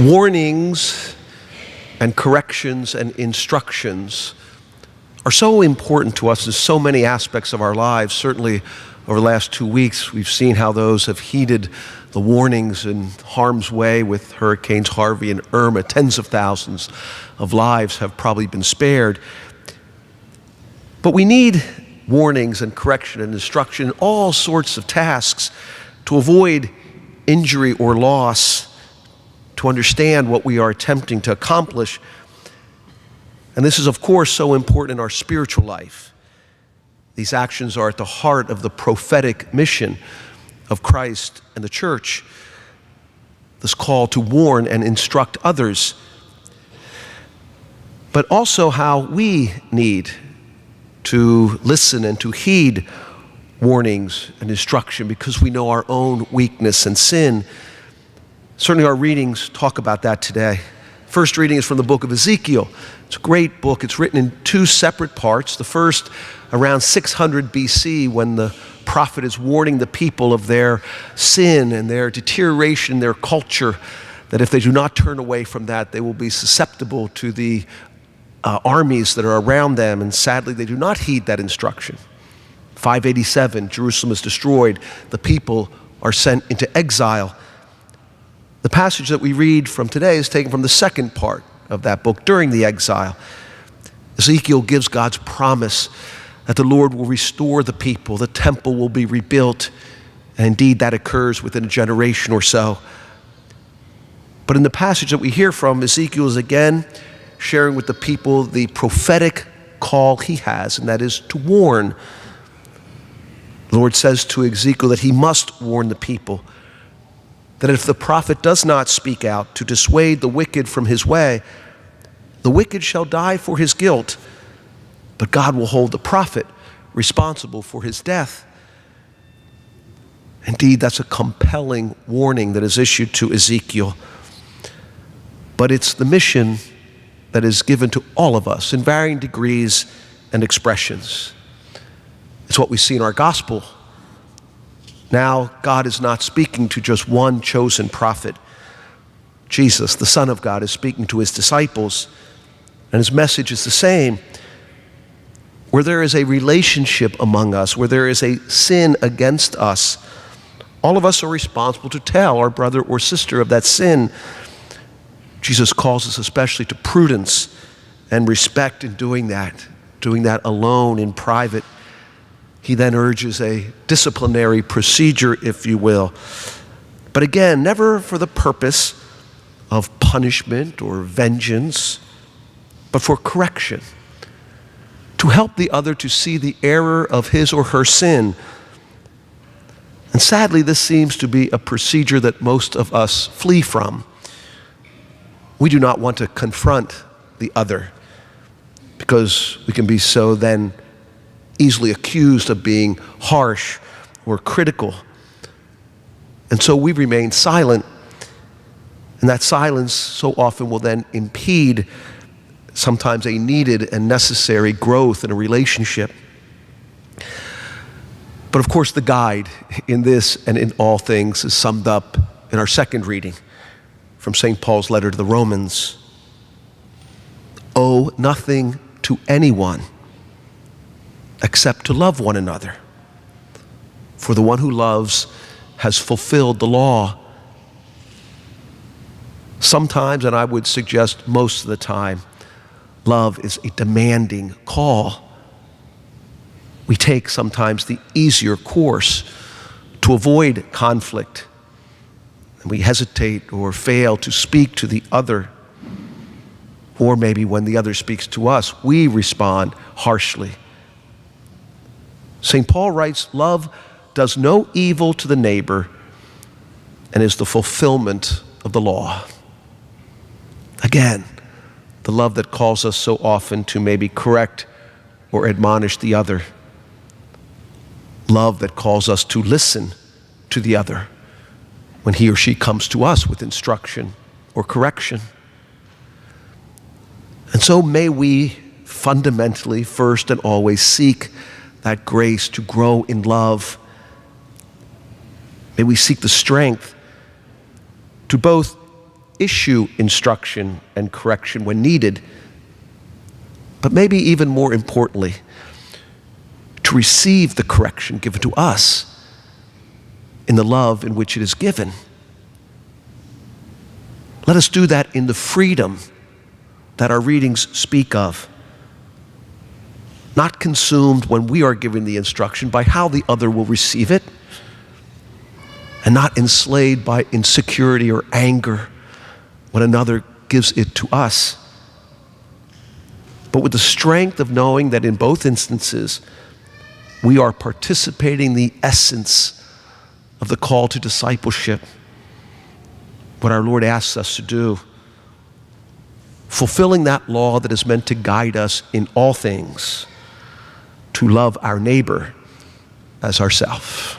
Warnings and corrections and instructions are so important to us in so many aspects of our lives. Certainly over the last 2 weeks, we've seen how those have heeded the warnings in harm's way with Hurricanes Harvey and Irma. Tens of thousands of lives have probably been spared. But we need warnings and correction and instruction in all sorts of tasks to avoid injury or loss, to understand what we are attempting to accomplish. And this is, of course, so important in our spiritual life. These actions are at the heart of the prophetic mission of Christ and the church, this call to warn and instruct others, but also how we need to listen and to heed warnings and instruction because we know our own weakness and sin. Certainly our readings talk about that today. First reading is from the book of Ezekiel. It's a great book. It's written in two separate parts. The first around 600 BC, when the prophet is warning the people of their sin and their deterioration in their culture, that if they do not turn away from that, they will be susceptible to the armies that are around them. And sadly, they do not heed that instruction. 587, Jerusalem is destroyed. The people are sent into exile. The passage that we read from today is taken from the second part of that book during the exile. Ezekiel gives God's promise that the Lord will restore the people, the temple will be rebuilt, and indeed that occurs within a generation or so. But in the passage that we hear from, Ezekiel is again sharing with the people the prophetic call he has, and that is to warn. The Lord says to Ezekiel that he must warn the people, that if the prophet does not speak out to dissuade the wicked from his way, the wicked shall die for his guilt, but God will hold the prophet responsible for his death. Indeed, that's a compelling warning that is issued to Ezekiel. But it's the mission that is given to all of us in varying degrees and expressions. It's what we see in our gospel. Now, God is not speaking to just one chosen prophet. Jesus, the Son of God, is speaking to his disciples, and his message is the same. Where there is a relationship among us, where there is a sin against us, all of us are responsible to tell our brother or sister of that sin. Jesus calls us especially to prudence and respect in doing that alone in private. He then urges a disciplinary procedure, if you will. But again, never for the purpose of punishment or vengeance, but for correction, to help the other to see the error of his or her sin. And sadly, this seems to be a procedure that most of us flee from. We do not want to confront the other because we can be so then easily accused of being harsh or critical. And so we remain silent. And that silence so often will then impede sometimes a needed and necessary growth in a relationship. But of course, the guide in this and in all things is summed up in our second reading from St. Paul's letter to the Romans. Owe nothing to anyone except to love one another. For the one who loves has fulfilled the law. Sometimes, and I would suggest most of the time, love is a demanding call. We take sometimes the easier course to avoid conflict, and we hesitate or fail to speak to the other. Or maybe when the other speaks to us, we respond harshly. St. Paul writes, love does no evil to the neighbor and is the fulfillment of the law. Again, the love that calls us so often to maybe correct or admonish the other. Love that calls us to listen to the other when he or she comes to us with instruction or correction. And so may we fundamentally, first and always, seek that grace to grow in love. May we seek the strength to both issue instruction and correction when needed, but maybe even more importantly, to receive the correction given to us in the love in which it is given. Let us do that in the freedom that our readings speak of, not consumed when we are giving the instruction by how the other will receive it, and not enslaved by insecurity or anger when another gives it to us, but with the strength of knowing that in both instances we are participating in the essence of the call to discipleship, what our Lord asks us to do, fulfilling that law that is meant to guide us in all things, to love our neighbor as ourselves.